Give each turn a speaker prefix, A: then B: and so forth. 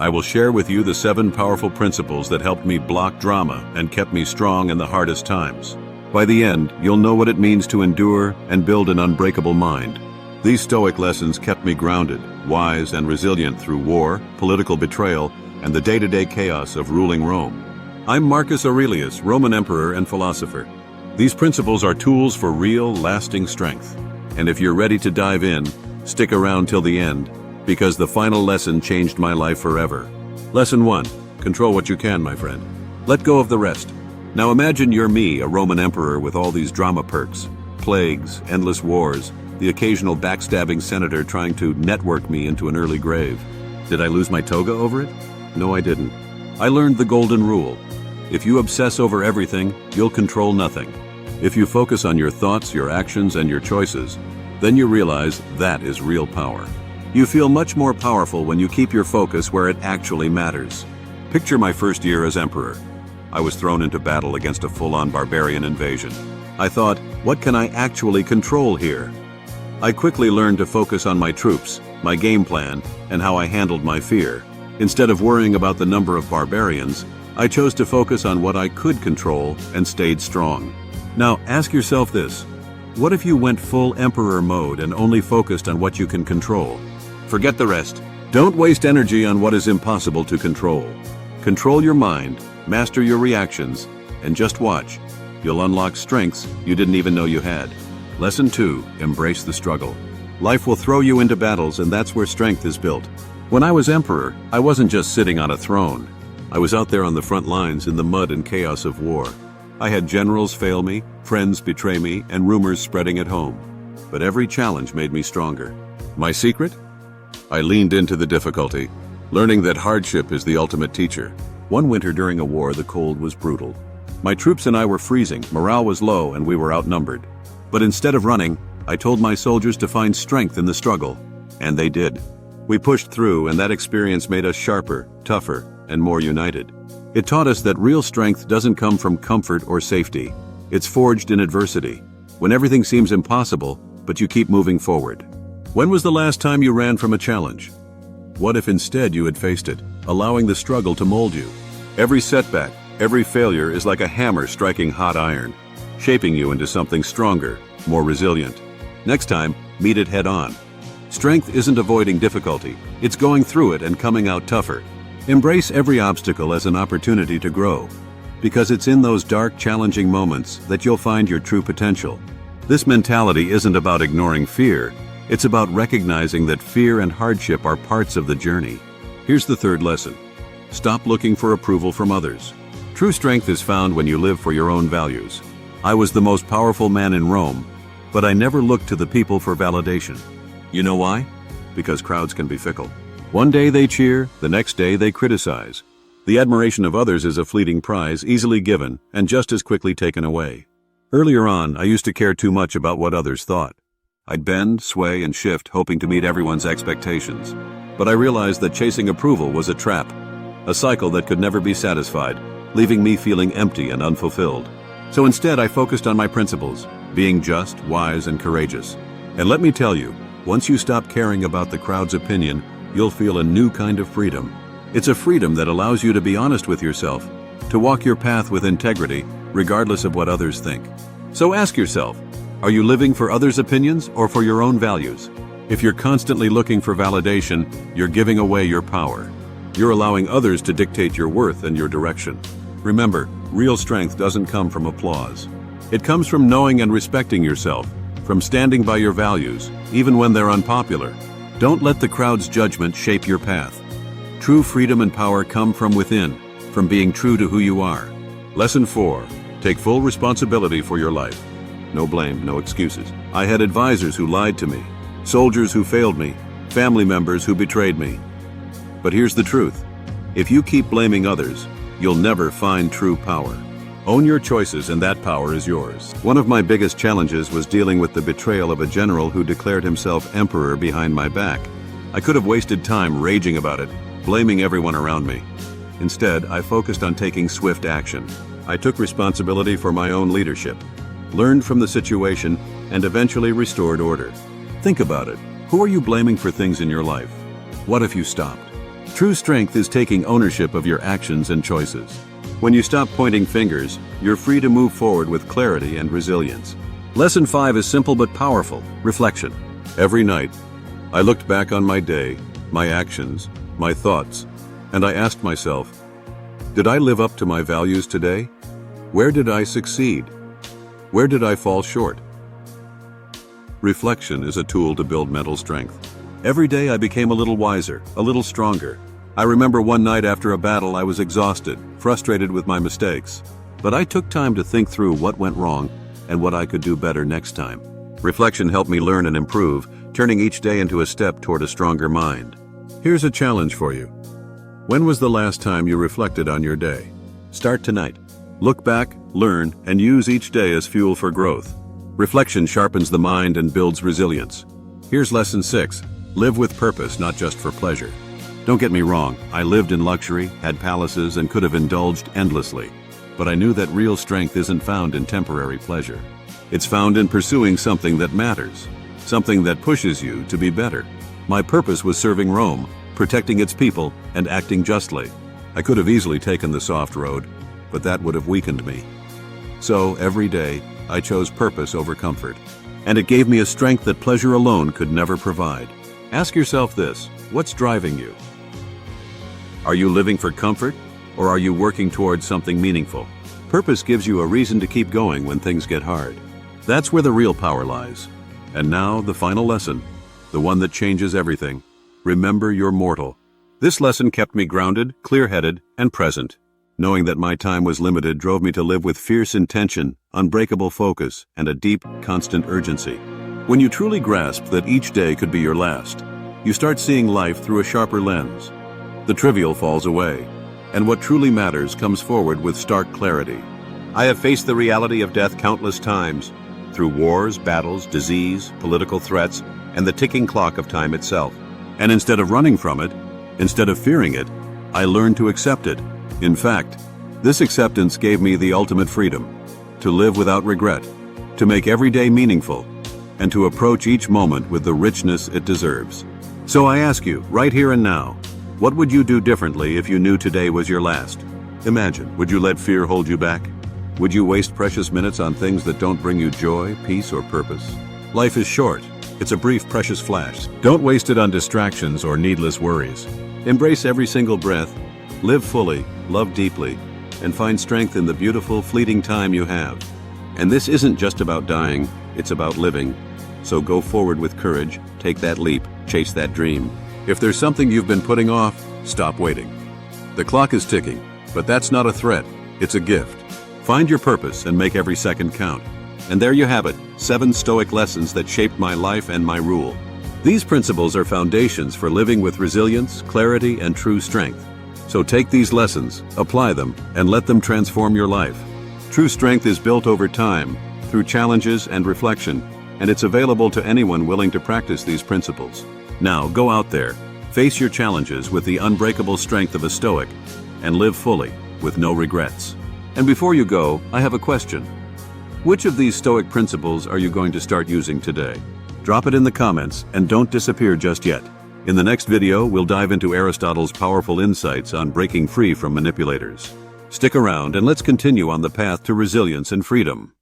A: I will share with you the 7 powerful principles that helped me block drama and kept me strong in the hardest times. By the end, you'll know what it means to endure and build an unbreakable mind. These Stoic lessons kept me grounded, wise, and resilient through war, political betrayal, and the day-to-day chaos of ruling Rome. I'm Marcus Aurelius, Roman emperor and philosopher. These principles are tools for real, lasting strength. And if you're ready to dive in, stick around till the end, because the final lesson changed my life forever. Lesson 1. Control what you can, my friend. Let go of the rest. Now imagine you're me, a Roman emperor with all these drama perks, plagues, endless wars, the occasional backstabbing senator trying to network me into an early grave. Did I lose my toga over it? No, I didn't. I learned the golden rule. If you obsess over everything, you'll control nothing. If you focus on your thoughts, your actions, and your choices, then you realize that is real power. You feel much more powerful when you keep your focus where it actually matters. Picture my first year as emperor. I was thrown into battle against a full-on barbarian invasion. I thought, what can I actually control here? I quickly learned to focus on my troops, my game plan, and how I handled my fear. Instead of worrying about the number of barbarians, I chose to focus on what I could control and stayed strong. Now, ask yourself this. What if you went full emperor mode and only focused on what you can control? Forget the rest. Don't waste energy on what is impossible to control. Control your mind, master your reactions, and just watch. You'll unlock strengths you didn't even know you had. Lesson 2. Embrace the struggle. Life will throw you into battles, and that's where strength is built. When I was emperor, I wasn't just sitting on a throne. I was out there on the front lines in the mud and chaos of war. I had generals fail me, friends betray me, and rumors spreading at home. But every challenge made me stronger. My secret? I leaned into the difficulty, learning that hardship is the ultimate teacher. One winter during a war, the cold was brutal. My troops and I were freezing, morale was low, and we were outnumbered. But instead of running, I told my soldiers to find strength in the struggle. And they did. We pushed through, and that experience made us sharper, tougher, and more united. It taught us that real strength doesn't come from comfort or safety. It's forged in adversity, when everything seems impossible, but you keep moving forward. When was the last time you ran from a challenge? What if instead you had faced it, allowing the struggle to mold you? Every setback, every failure is like a hammer striking hot iron, shaping you into something stronger, more resilient. Next time, meet it head on. Strength isn't avoiding difficulty, it's going through it and coming out tougher. Embrace every obstacle as an opportunity to grow, because it's in those dark, challenging moments that you'll find your true potential. This mentality isn't about ignoring fear, it's about recognizing that fear and hardship are parts of the journey. Here's the third lesson. Stop looking for approval from others. True strength is found when you live for your own values. I was the most powerful man in Rome, but I never looked to the people for validation. You know why? Because crowds can be fickle. One day they cheer, the next day they criticize. The admiration of others is a fleeting prize, easily given and just as quickly taken away. Earlier on, I used to care too much about what others thought. I'd bend, sway, and shift, hoping to meet everyone's expectations. But I realized that chasing approval was a trap, a cycle that could never be satisfied, leaving me feeling empty and unfulfilled. So instead, I focused on my principles, being just, wise, and courageous. And let me tell you, once you stop caring about the crowd's opinion, you'll feel a new kind of freedom. It's a freedom that allows you to be honest with yourself, to walk your path with integrity, regardless of what others think. So ask yourself, are you living for others' opinions or for your own values? If you're constantly looking for validation, you're giving away your power. You're allowing others to dictate your worth and your direction. Remember, real strength doesn't come from applause. It comes from knowing and respecting yourself, from standing by your values, even when they're unpopular. Don't let the crowd's judgment shape your path. True freedom and power come from within, from being true to who you are. Lesson 4. Take full responsibility for your life. No blame, no excuses. I had advisors who lied to me, soldiers who failed me, family members who betrayed me. But here's the truth. If you keep blaming others, you'll never find true power. Own your choices, and that power is yours. One of my biggest challenges was dealing with the betrayal of a general who declared himself emperor behind my back. I could have wasted time raging about it, blaming everyone around me. Instead, I focused on taking swift action. I took responsibility for my own leadership, learned from the situation, and eventually restored order. Think about it. Who are you blaming for things in your life? What if you stopped? True strength is taking ownership of your actions and choices. When you stop pointing fingers, you're free to move forward with clarity and resilience. Lesson 5 is simple but powerful: reflection. Every night, I looked back on my day, my actions, my thoughts, and I asked myself, did I live up to my values today? Where did I succeed? Where did I fall short? Reflection is a tool to build mental strength. Every day I became a little wiser, a little stronger. I remember one night after a battle I was exhausted, frustrated with my mistakes. But I took time to think through what went wrong and what I could do better next time. Reflection helped me learn and improve, turning each day into a step toward a stronger mind. Here's a challenge for you. When was the last time you reflected on your day? Start tonight. Look back, learn, and use each day as fuel for growth. Reflection sharpens the mind and builds resilience. Here's lesson 6. Live with purpose, not just for pleasure. Don't get me wrong, I lived in luxury, had palaces, and could have indulged endlessly. But I knew that real strength isn't found in temporary pleasure. It's found in pursuing something that matters, something that pushes you to be better. My purpose was serving Rome, protecting its people, and acting justly. I could have easily taken the soft road, but that would have weakened me. So, every day, I chose purpose over comfort. And it gave me a strength that pleasure alone could never provide. Ask yourself this: what's driving you? Are you living for comfort, or are you working towards something meaningful? Purpose gives you a reason to keep going when things get hard. That's where the real power lies. And now, the final lesson, the one that changes everything. Remember you're mortal. This lesson kept me grounded, clear-headed, and present. Knowing that my time was limited drove me to live with fierce intention, unbreakable focus, and a deep, constant urgency. When you truly grasp that each day could be your last, you start seeing life through a sharper lens. The trivial falls away, and what truly matters comes forward with stark clarity. I have faced the reality of death countless times, through wars, battles, disease, political threats, and the ticking clock of time itself. And instead of running from it, instead of fearing it, I learned to accept it. In fact, this acceptance gave me the ultimate freedom: to live without regret, to make every day meaningful, and to approach each moment with the richness it deserves. So I ask you, right here and now, what would you do differently if you knew today was your last? Imagine, would you let fear hold you back? Would you waste precious minutes on things that don't bring you joy, peace, or purpose? Life is short. It's a brief, precious flash. Don't waste it on distractions or needless worries. Embrace every single breath, live fully, love deeply, and find strength in the beautiful, fleeting time you have. And this isn't just about dying, it's about living. So go forward with courage, take that leap, chase that dream. If there's something you've been putting off, stop waiting. The clock is ticking, but that's not a threat, it's a gift. Find your purpose and make every second count. And there you have it, 7 Stoic lessons that shaped my life and my rule. These principles are foundations for living with resilience, clarity, and true strength. So take these lessons, apply them, and let them transform your life. True strength is built over time, through challenges and reflection, and it's available to anyone willing to practice these principles. Now, go out there, face your challenges with the unbreakable strength of a Stoic, and live fully, with no regrets. And before you go, I have a question. Which of these Stoic principles are you going to start using today? Drop it in the comments, and don't disappear just yet. In the next video, we'll dive into Aristotle's powerful insights on breaking free from manipulators. Stick around and let's continue on the path to resilience and freedom.